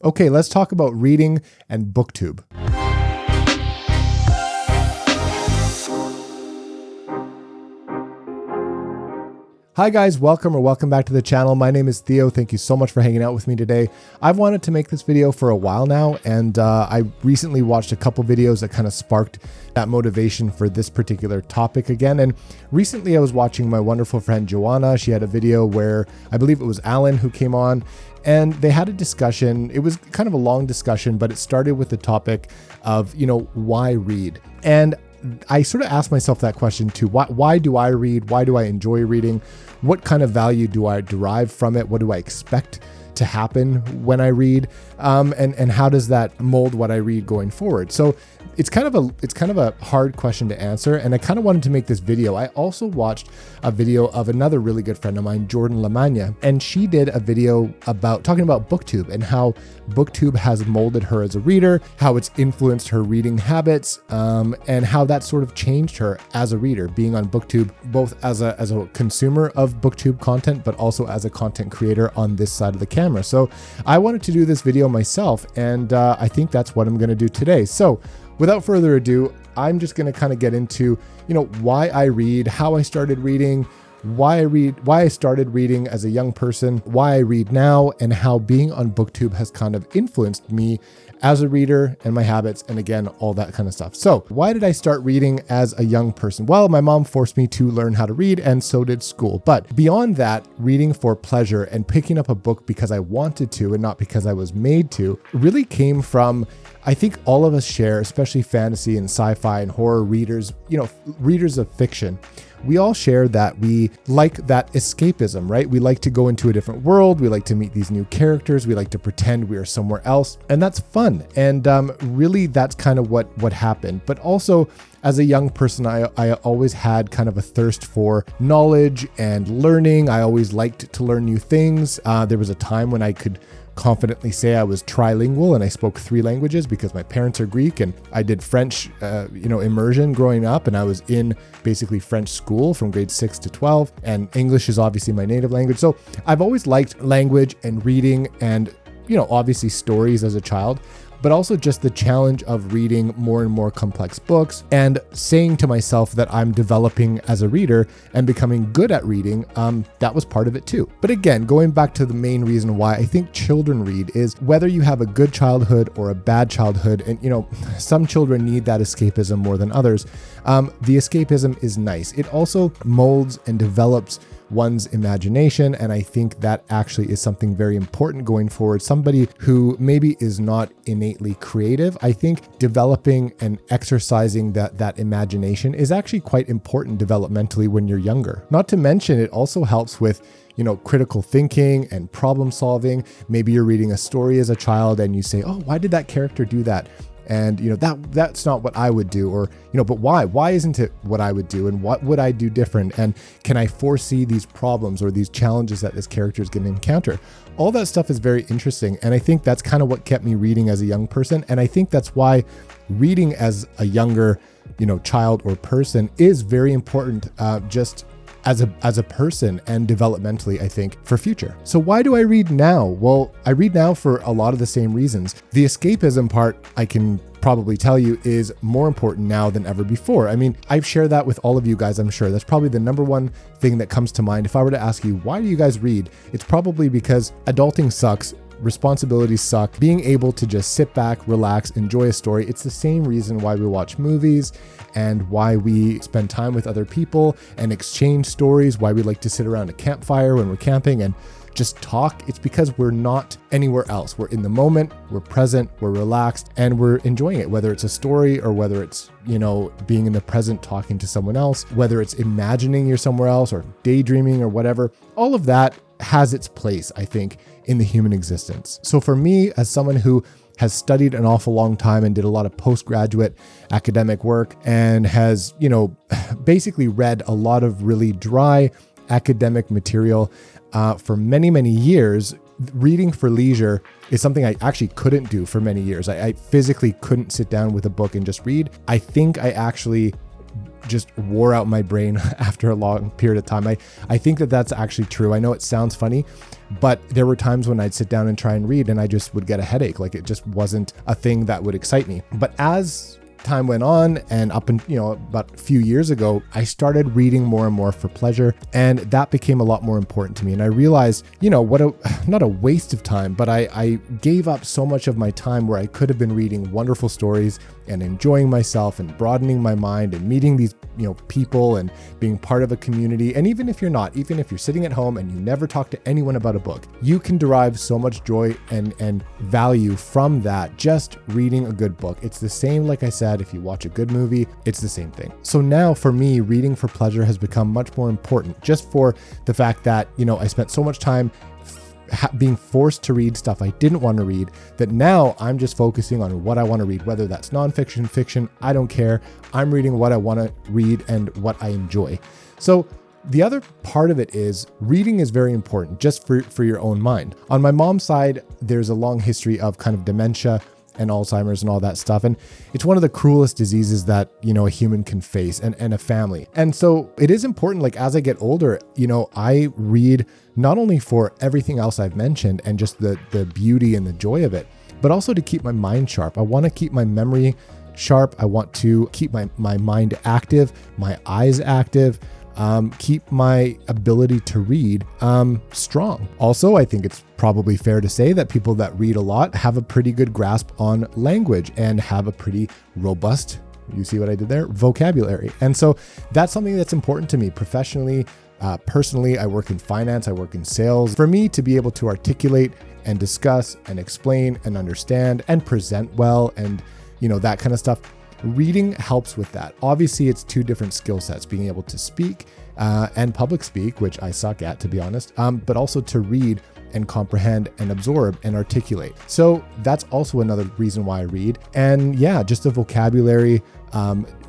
Okay, let's talk about reading and Booktube. Hi guys, welcome back to the channel. My name is Theo. Thank you so much for hanging out with me today. I've wanted to make this video for a while now, and I recently watched a couple videos that kind of sparked that motivation for this particular topic again. And recently I was watching my wonderful friend Joanna. She had a video where I believe it was Alan who came on, and they had a discussion. It was kind of a long discussion, but it started with the topic of, why read? And I sort of asked myself that question too. Why do I read? Why do I enjoy reading? What kind of value do I derive from it? What do I expect to happen when I read? And how does that mold what I read going forward? So it's kind of a hard question to answer, and I kind of wanted to make this video. I also watched a video of another really good friend of mine, Jordan Lamagna, and she did a video talking about Booktube and how Booktube has molded her as a reader, how it's influenced her reading habits, and how that sort of changed her as a reader, being on Booktube, both as a consumer of Booktube content, but also as a content creator on this side of the camera. So I wanted to do this video myself, and I think that's what I'm going to do today. So without further ado, I'm just going to kind of get into, why I read, how I started reading, why I started reading as a young person, why I read now, and how being on Booktube has kind of influenced me as a reader and my habits, and again, all that kind of stuff. So why did I start reading as a young person? Well, my mom forced me to learn how to read, and so did school. But beyond that, reading for pleasure and picking up a book because I wanted to and not because I was made to really came from, I think all of us share, especially fantasy and sci-fi and horror readers, readers of fiction. We all share that we like that escapism, right? We like to go into a different world. We like to meet these new characters. We like to pretend we are somewhere else, and that's fun. And really, that's kind of what happened. But also, as a young person, I always had kind of a thirst for knowledge and learning. I always liked to learn new things. There was a time when I could confidently say I was trilingual and I spoke 3 languages because my parents are Greek, and I did French, immersion growing up, and I was in basically French school from grade 6 to 12, and English is obviously my native language. So I've always liked language and reading and, obviously stories as a child, but also just the challenge of reading more and more complex books and saying to myself that I'm developing as a reader and becoming good at reading. That was part of it too. But again, going back to the main reason why I think children read is whether you have a good childhood or a bad childhood, and some children need that escapism more than others. The escapism is nice. It also molds and develops one's imagination, and I think that actually is something very important going forward. Somebody who maybe is not innately creative, I think developing and exercising that imagination is actually quite important developmentally when you're younger. Not to mention, it also helps with critical thinking and problem solving. Maybe you're reading a story as a child and you say, oh, why did that character do that? And that's not what I would do, or but why isn't it what I would do, and what would I do different, and can I foresee these problems or these challenges that this character is going to encounter? All that stuff is very interesting, and I think that's kind of what kept me reading as a young person, and I think that's why reading as a younger child or person is very important, just as a person and developmentally, I think, for future. So why do I read now? Well, I read now for a lot of the same reasons. The escapism part, I can probably tell you, is more important now than ever before. I mean, I've shared that with all of you guys, I'm sure. That's probably the number one thing that comes to mind. If I were to ask you, why do you guys read? It's probably because adulting sucks. Responsibilities suck. Being able to just sit back, relax, enjoy a story. It's the same reason why we watch movies and why we spend time with other people and exchange stories, why we like to sit around a campfire when we're camping and just talk. It's because we're not anywhere else. We're in the moment, we're present, we're relaxed, and we're enjoying it, whether it's a story or whether it's, being in the present talking to someone else, whether it's imagining you're somewhere else or daydreaming or whatever. All of that has its place, I think, in the human existence. So for me, as someone who has studied an awful long time and did a lot of postgraduate academic work and has, basically read a lot of really dry academic material for many, many years, reading for leisure is something I actually couldn't do for many years. I physically couldn't sit down with a book and just read. I think I actually just wore out my brain after a long period of time. I think that that's actually true. I know it sounds funny, but there were times when I'd sit down and try and read and I just would get a headache. Like, it just wasn't a thing that would excite me. But as time went on, and up in, about a few years ago, I started reading more and more for pleasure, and that became a lot more important to me. And I realized, not a waste of time, but I gave up so much of my time where I could have been reading wonderful stories and enjoying myself and broadening my mind and meeting these, people and being part of a community. And even if you're sitting at home and you never talk to anyone about a book, you can derive so much joy and value from that just reading a good book. It's the same, like I said, if you watch a good movie, it's the same thing. So now for me, reading for pleasure has become much more important, just for the fact that, I spent so much time being forced to read stuff I didn't want to read, that now I'm just focusing on what I want to read, whether that's nonfiction, fiction, I don't care. I'm reading what I want to read and what I enjoy. So the other part of it is reading is very important just for your own mind. On my mom's side, there's a long history of kind of dementia and Alzheimer's and all that stuff. And it's one of the cruelest diseases that, a human can face, and a family. And so it is important, like as I get older, I read not only for everything else I've mentioned and just the beauty and the joy of it, but also to keep my mind sharp. I want to keep my memory sharp. I want to keep my mind active, my eyes active, keep my ability to read strong. Also, I think it's probably fair to say that people that read a lot have a pretty good grasp on language and have a pretty robust, you see what I did there, vocabulary. And so that's something that's important to me professionally. Personally, I work in finance, I work in sales. For me to be able to articulate and discuss and explain and understand and present well and, that kind of stuff, reading helps with that. Obviously, it's two different skill sets, being able to speak and public speak, which I suck at, to be honest, but also to read and comprehend and absorb and articulate. So that's also another reason why I read. And yeah, just the vocabulary,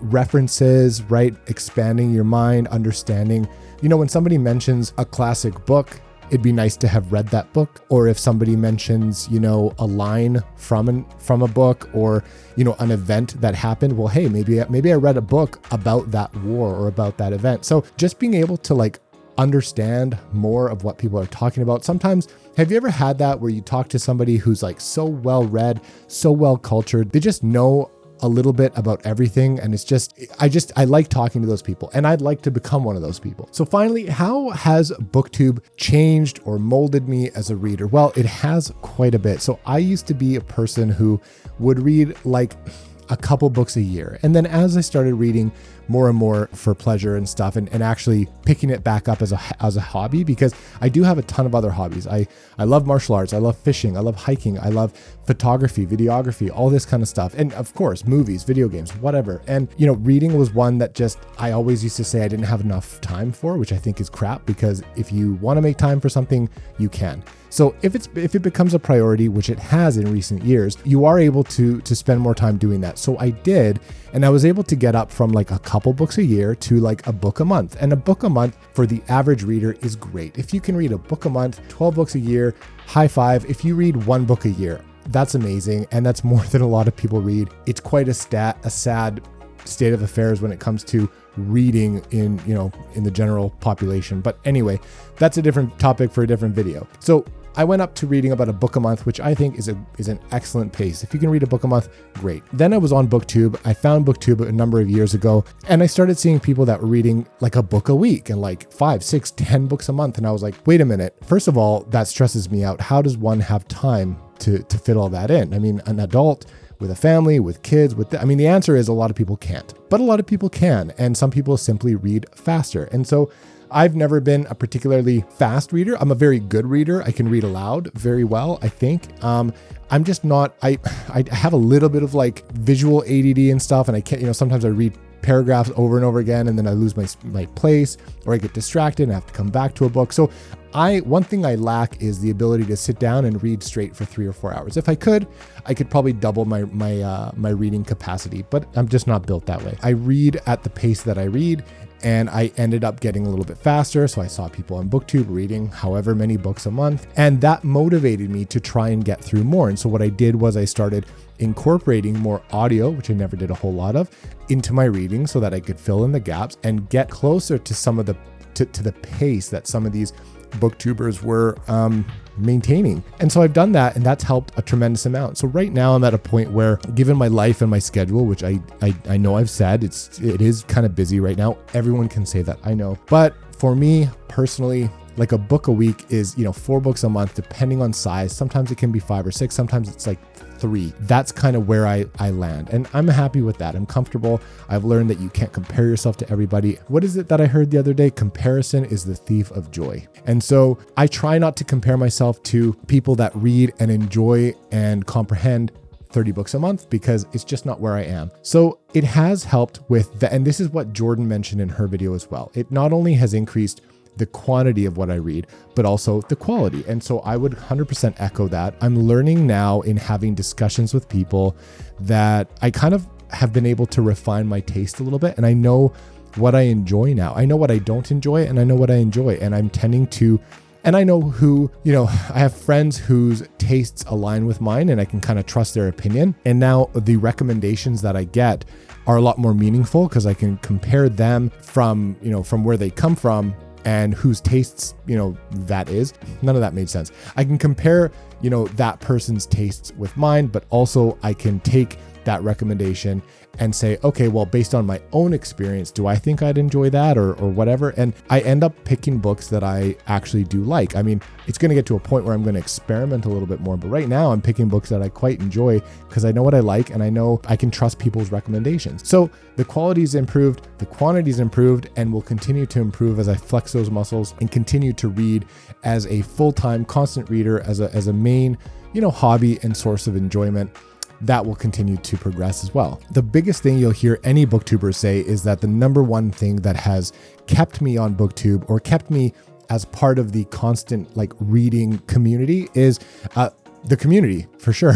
references, right? Expanding your mind, understanding. When somebody mentions a classic book, it'd be nice to have read that book. Or if somebody mentions, a line from a book, or, an event that happened, well, hey, maybe I read a book about that war or about that event. So just being able to understand more of what people are talking about. Sometimes, have you ever had that where you talk to somebody who's so well read, so well cultured, they just know a little bit about everything, and I like talking to those people, and I'd like to become one of those people. So finally, how has Booktube changed or molded me as a reader? Well, it has quite a bit. So I used to be a person who would read a couple books a year. And then as I started reading more and more for pleasure and stuff, and actually picking it back up as a hobby, because I do have a ton of other hobbies. I love martial arts. I love fishing. I love hiking. I love photography, videography, all this kind of stuff. And of course, movies, video games, whatever. And, reading was one that I always used to say I didn't have enough time for, which I think is crap, because if you want to make time for something, you can. So if it becomes a priority, which it has in recent years, you are able to spend more time doing that. So I did, and I was able to get up from a couple books a year to a book a month. And a book a month for the average reader is great. If you can read a book a month, 12 books a year, high five. If you read one book a year, that's amazing. And that's more than a lot of people read. It's quite a sad state of affairs when it comes to reading in the general population. But anyway, that's a different topic for a different video. So I went up to reading about a book a month, which I think is an excellent pace. If you can read a book a month, great. Then I was on Booktube. I found Booktube a number of years ago, and I started seeing people that were reading a book a week and 5, 6, 10 books a month. And I was like, wait a minute. First of all, that stresses me out. How does one have time to fit all that in? I mean, an adult with a family, with kids, the answer is a lot of people can't, but a lot of people can. And some people simply read faster. And so I've never been a particularly fast reader. I'm a very good reader. I can read aloud very well, I think. I'm just not, I have a little bit of visual ADD and stuff. And I can't, sometimes I read paragraphs over and over again, and then I lose my place, or I get distracted and I have to come back to a book. So one thing I lack is the ability to sit down and read straight for 3 or 4 hours. If I could probably double my reading capacity, but I'm just not built that way. I read at the pace that I read, and I ended up getting a little bit faster. So I saw people on Booktube reading however many books a month, and that motivated me to try and get through more. And so what I did was I started incorporating more audio, which I never did a whole lot of, into my reading so that I could fill in the gaps and get closer to some of the to the pace that some of these booktubers were maintaining. And so I've done that, and that's helped a tremendous amount. So right now I'm at a point where, given my life and my schedule, which I know I've said it is kind of busy right now. Everyone can say that, I know. But for me personally, like a book a week is, 4 books a month, depending on size. Sometimes it can be 5 or 6. Sometimes it's like 3. That's kind of where I land. And I'm happy with that. I'm comfortable. I've learned that you can't compare yourself to everybody. What is it that I heard the other day? Comparison is the thief of joy. And so I try not to compare myself to people that read and enjoy and comprehend 30 books a month, because it's just not where I am. So it has helped with and this is what Jordan mentioned in her video as well. It not only has increased the quantity of what I read, but also the quality. And so I would 100% echo that. I'm learning now in having discussions with people that I kind of have been able to refine my taste a little bit. And I know what I enjoy now. I know what I don't enjoy, and I know what I enjoy. And I'm tending to, and I know who, I have friends whose tastes align with mine, and I can kind of trust their opinion. And now the recommendations that I get are a lot more meaningful because I can compare them from where they come from and whose tastes, that is. None of that made sense. I can compare, that person's tastes with mine, but also I can take that recommendation and say, okay, well, based on my own experience, do I think I'd enjoy that or whatever? And I end up picking books that I actually do like. I mean, it's going to get to a point where I'm going to experiment a little bit more, but right now I'm picking books that I quite enjoy because I know what I like and I know I can trust people's recommendations. So the quality's improved, the quantity's improved, and will continue to improve as I flex those muscles and continue to read as a full-time constant reader, as a main, hobby and source of enjoyment. That will continue to progress as well. The biggest thing you'll hear any booktuber say is that the number one thing that has kept me on Booktube or kept me as part of the constant reading community is the community, for sure.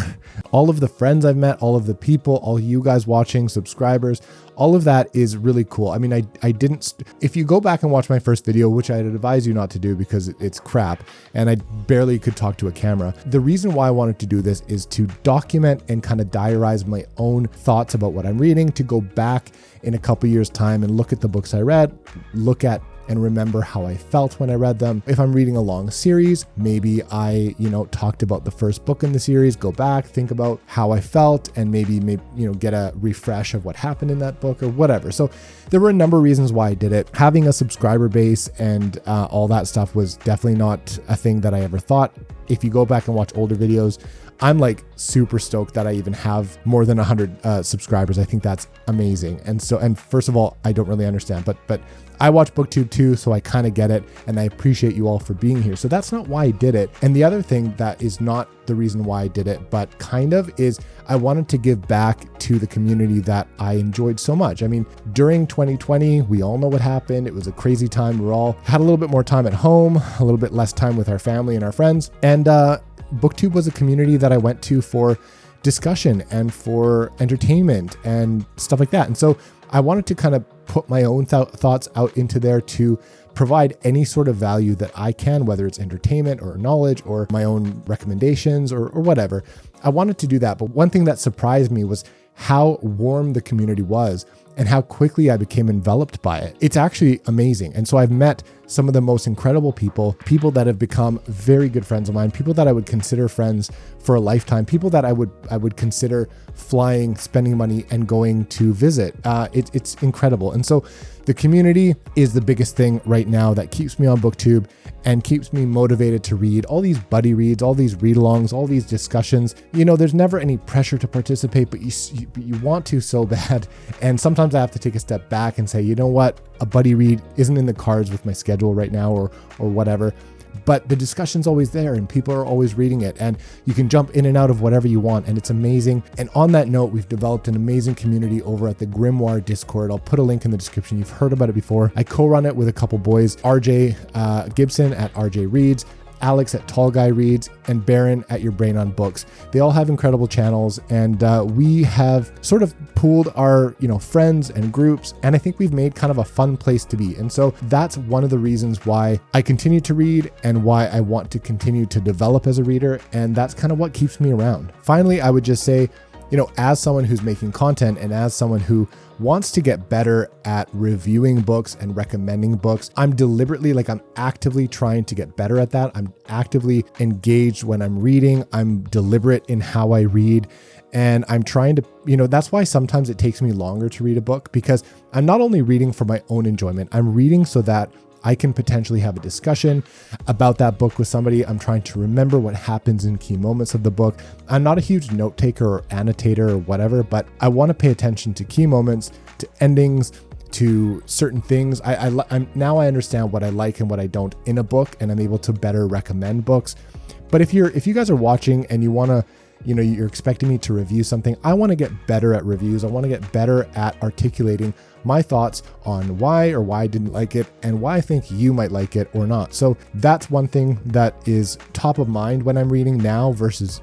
All of the friends I've met, all of the people, all you guys watching, subscribers, all of that is really cool. I mean, I didn't, if you go back and watch my first video, which I'd advise you not to do because it's crap and I barely could talk to a camera. The reason why I wanted to do this is to document and kind of diarize my own thoughts about what I'm reading, to go back in a couple years' time and look at the books I read, look at and remember how I felt when I read them. If I'm reading a long series, maybe I, talked about the first book in the series, go back, think about how I felt, and maybe get a refresh of what happened in that book or whatever. So there were a number of reasons why I did it. Having a subscriber base and all that stuff was definitely not a thing that I ever thought. If you go back and watch older videos, I'm super stoked that I even have more than 100 subscribers. I think that's amazing. And first of all, I don't really understand, but I watch Booktube too, so I kind of get it, and I appreciate you all for being here. So that's not why I did it. And the other thing that is not the reason why I did it, but kind of, is I wanted to give back to the community that I enjoyed so much. I mean, during 2020, we all know what happened. It was a crazy time. We all had a little bit more time at home, a little bit less time with our family and our friends. And Booktube was a community that I went to for discussion and for entertainment and stuff like that. And so I wanted to kind of put my own thoughts out into there to provide any sort of value that I can, whether it's entertainment or knowledge or my own recommendations or whatever. I wanted to do that. But one thing that surprised me was how warm the community was and how quickly I became enveloped by it. It's actually amazing. And so I've met some of the most incredible people that have become very good friends of mine, people that I would consider friends for a lifetime, people that I would consider flying, spending money, and going to visit. It's incredible. And so the community is the biggest thing right now that keeps me on Booktube and keeps me motivated to read all these buddy reads, all these read-alongs, all these discussions. There's never any pressure to participate, but you want to so bad. And sometimes I have to take a step back and say, you know what? A buddy read isn't in the cards with my schedule right now or whatever. but the discussion's always there and people are always reading it, and you can jump in and out of whatever you want, and it's amazing. And on that note, we've developed an amazing community over at the Grimoire Discord. I'll put a link in the description. You've heard about it before. I co-run it with a couple boys, RJ Gibson at RJ Reads, Alex at Tall Guy Reads, and Baron at Your Brain on Books. They all have incredible channels, and we have sort of pooled our friends and groups, and I think we've made kind of a fun place to be. And so that's one of the reasons why I continue to read and why I want to continue to develop as a reader, and that's kind of what keeps me around. Finally, I would just say, as someone who's making content and as someone who wants to get better at reviewing books and recommending books, I'm actively trying to get better at that. I'm actively engaged when I'm reading. I'm deliberate in how I read. And I'm trying to, that's why sometimes it takes me longer to read a book, because I'm not only reading for my own enjoyment, I'm reading so that I can potentially have a discussion about that book with somebody. I'm trying to remember what happens in key moments of the book. I'm not a huge note taker or annotator or whatever, but I want to pay attention to key moments, to endings, to certain things. Now I understand what I like and what I don't in a book, and I'm able to better recommend books. But if you guys are watching and you want to, you're expecting me to review something, I want to get better at reviews. I want to get better at articulating my thoughts on why I didn't like it and why I think you might like it or not. So that's one thing that is top of mind when I'm reading now versus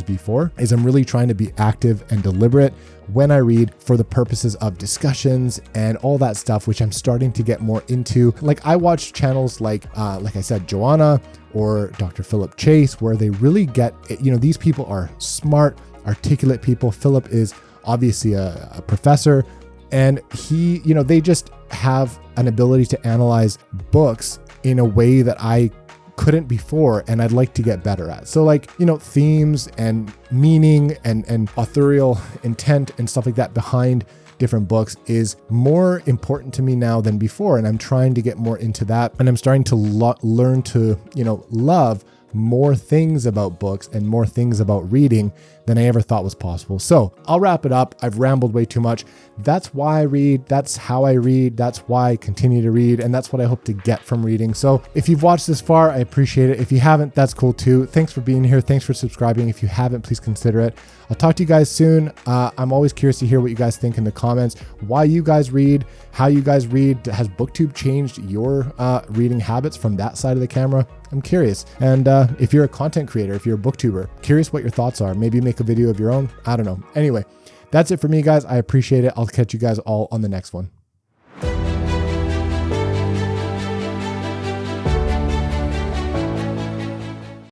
before, is I'm really trying to be active and deliberate when I read for the purposes of discussions and all that stuff, which I'm starting to get more into. Like I watch channels like I said, Joanna or Dr. Philip Chase, where they really get it. These people are smart, articulate people. Philip is obviously a professor, and they just have an ability to analyze books in a way that I couldn't before, and I'd like to get better at. So themes and meaning and authorial intent and stuff like that behind different books is more important to me now than before, and I'm trying to get more into that, and I'm starting to learn to love more things about books and more things about reading than I ever thought was possible. So I'll wrap it up. I've rambled way too much. That's why I read. That's how I read. That's why I continue to read. And that's what I hope to get from reading. So if you've watched this far, I appreciate it. If you haven't, that's cool too. Thanks for being here. Thanks for subscribing. If you haven't, please consider it. I'll talk to you guys soon. I'm always curious to hear what you guys think in the comments, why you guys read, how you guys read. Has Booktube changed your reading habits from that side of the camera? I'm curious. And if you're a content creator, if you're a booktuber, curious what your thoughts are. Maybe make a video of your own. I don't know. Anyway, that's it for me, guys. I appreciate it. I'll catch you guys all on the next one.